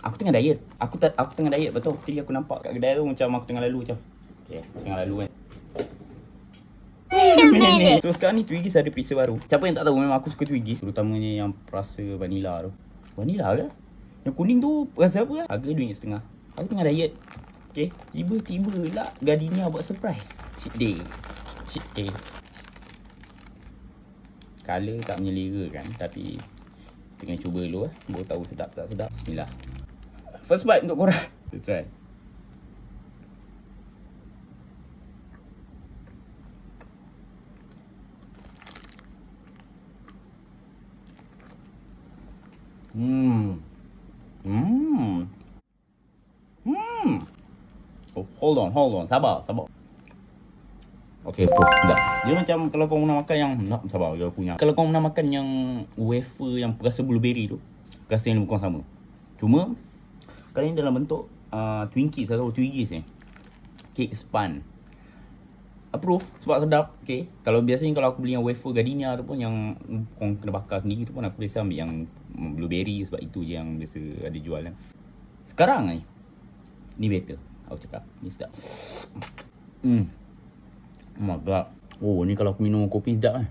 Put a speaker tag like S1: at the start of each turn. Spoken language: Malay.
S1: Aku tengah diet. Aku tengah diet betul. Tadi aku nampak kat kedai tu macam aku tengah lalu macam. Okay, tengah lalu kan. So sekarang ni Twiggies ada pizza baru. Siapa yang tak tahu, memang aku suka Twiggies, terutamanya yang rasa vanilla tu. Vanilla ke? Yang kuning tu rasa apa kan? Harga RM2.5. Aku tengah diet. Okay, tiba-tiba lah Gardenia buat surprise. Cheat day. Color tak menyelera kan, tapi kita kena cuba dulu lah. Baru tahu sedap tak sedap. Bismillah. First bite untuk korang. Kita try. Oh, hold on. Sabar. Okay, proof. Sekejap. Dia macam kalau kau nak makan yang... Sabar, aku punya. Kalau kau nak makan yang wafer yang rasa blueberry tu, rasa yang bukan sama. Cuma, kali ni dalam bentuk Twinkies atau Twiggies ni. Cake spun. Approve sebab sedap. Okay. Kalau biasanya kalau aku beli yang wafer Gardenia tu pun yang kau kena bakar sendiri tu pun, aku biasa ambil yang blueberry sebab itu je yang biasa ada jual kan. Sekarang ni better. Aku cakap ni sedap. Oh my god. Oh, ni kalau aku minum kopi sedap